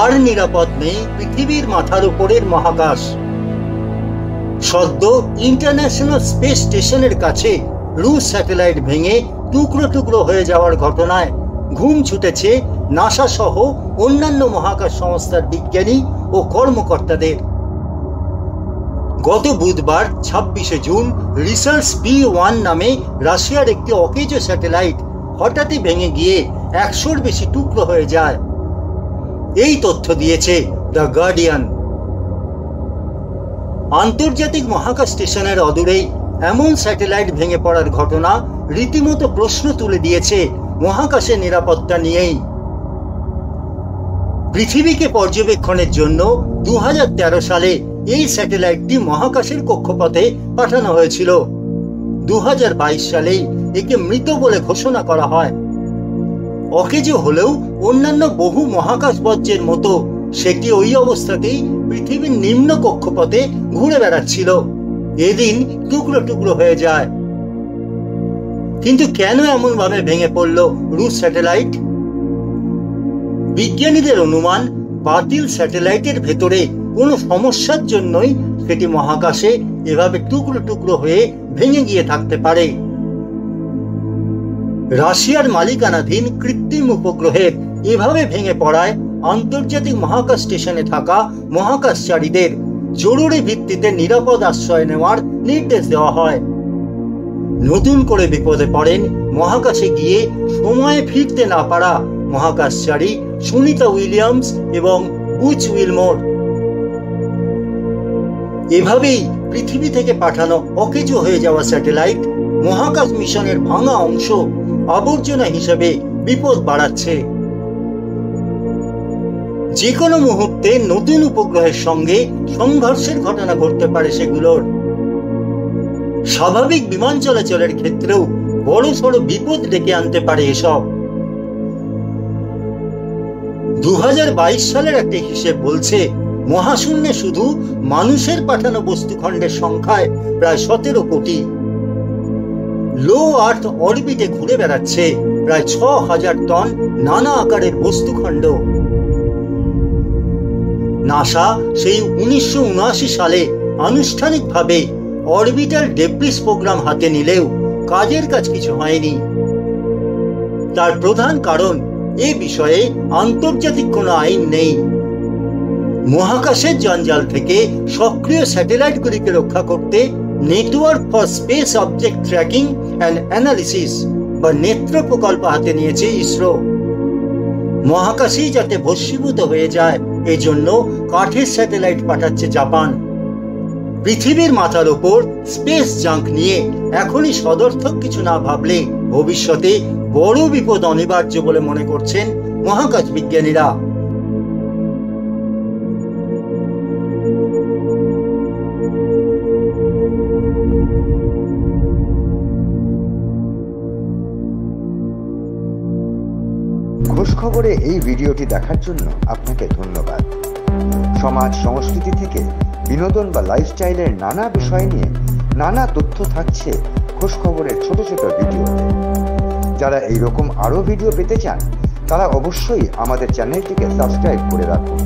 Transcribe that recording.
আর নিরাপদ নেই পৃথিবীর মাথার উপরের মহাকাশ। সদ্য ইন্টারন্যাশনাল স্পেস স্টেশনের কাছে রুশ স্যাটেলাইট ভেঙে টুকরো টুকরো হয়ে যাওয়ার ঘটনায় ঘুম ছুটেছে নাসা সহ অন্যান্য মহাকাশ সংস্থার বিজ্ঞানী ও কর্মকর্তাদের। গত বুধবার 26শে জুন রিসার্চ P1 নামে রাশিয়ার একটি অকেজো স্যাটেলাইট হঠাৎই ভেঙে গিয়ে 100-র বেশি টুকরো হয়ে যায়। এই তথ্য দিয়েছে দ্য গার্ডিয়ান। আন্তর্জাতিক মহাকাশ স্টেশনের অদূরেই এমন স্যাটেলাইট ভেঙে পড়ার ঘটনা রীতিমতো প্রশ্ন তুলে দিয়েছে মহাকাশের নিরাপত্তা নিয়েই। পৃথিবীকে পর্যবেক্ষণের জন্য 2013 সালে এই স্যাটেলাইটটি মহাকাশের কক্ষপথে পাঠানো হয়েছিল। 2022 সালেই একে মৃত বলে ঘোষণা করা হয়। অকেজো হলেও অন্যান্য বহু মহাকাশ বর্জ্যের মতো সেটি ওই অবস্থাতেই পৃথিবীর নিম্ন কক্ষপথে ঘুরে বেড়াচ্ছিল। এদিন টুকরো টুকরো হয়ে যায়। কিন্তু কেন এমন ভাবে ভেঙে পড়ল রুশ স্যাটেলাইট? বিজ্ঞানীদের অনুমান, বাতিল স্যাটেলাইটের ভেতরে কোনো সমস্যার জন্যই সেটি মহাকাশে এভাবে টুকরো টুকরো হয়ে ভেঙে গিয়ে থাকতে পারে। রাশিয়ার মালিকানাধীন কৃত্রিম উপগ্রহের এভাবে ভেঙে পড়ায় আন্তর্জাতিক মহাকাশ স্টেশনে থাকা মহাকাশচারীদের জরুরি ভিত্তিতে নিরাপদ আশ্রয় নেওয়ার নির্দেশ দেওয়া হয়। নতুন করে বিপদে পড়েন মহাকাশে গিয়ে সময়ে ফিরতে না পারা মহাকাশচারী সুনিতা উইলিয়ামস এবং বুচ উইলমোর। এভাবেই পৃথিবী থেকে পাঠানো অকেজো হয়ে যাওয়া স্যাটেলাইট মহাকাশ মিশনের ভাঙা অংশ আবর্জনা হিসেবে বিপদ বাড়াচ্ছে। যে কোনো মুহূর্তে নতুন উপগ্রহের সঙ্গে সংঘর্ষের ঘটনা ঘটতে পারে সেগুলোর। স্বাভাবিক বিমান চলাচলের ক্ষেত্রেও বড়সড় বিপদ ডেকে আনতে পারে এসব। 2022 সালের একটি হিসেব বলছে মহাশূন্যে শুধু মানুষের পাঠানো বস্তুখণ্ডের সংখ্যায় প্রায় 17 কোটি। লো আর্থ অরবিটে ঘুরে বেড়াচ্ছে প্রায় 6000 টন নানা আকারের বস্তুখণ্ড। নাসা সেই 1979 সালে আনুষ্ঠানিকভাবে অরবিটাল ডেব্রিস প্রোগ্রাম হাতে নিলেও কাজের কাজ কিছু হয়নি। তার প্রধান কারণ এ বিষয়ে আন্তর্জাতিক কোনো আইন নেই। মহাকাশের জঞ্জাল থেকে সক্রিয় স্যাটেলাইটগুলিকে রক্ষা করতে network for space object tracking and analysis বা নেত্র প্রকল্প হাতে নিয়েছে ইসরো। মহাকাশেই যাতে ভস্মীভূত হয়ে যায় এজন্য কাঠের স্যাটেলাইট পাঠাচ্ছে জাপান। পৃথিবীর মাথার ওপর স্পেস জাঙ্ক নিয়ে এখনই সদর্থক কিছু না ভাবলে ভবিষ্যতে বড় বিপদ অনিবার্য বলে মনে করছেন মহাকাশ বিজ্ঞানীরা। খোঁজ খবরে এই ভিডিওটি দেখার জন্য আপনাকে ধন্যবাদ। সমাজ সংস্কৃতি থেকে বিনোদন বা লাইফস্টাইলের নানা বিষয় নিয়ে নানা তথ্য থাকছে খোঁজ খবরের ছোট ছোট ভিডিওতে। যারা এইরকম আরো ভিডিও পেতে চান তারা অবশ্যই আমাদের চ্যানেলটিকে সাবস্ক্রাইব করে রাখুন।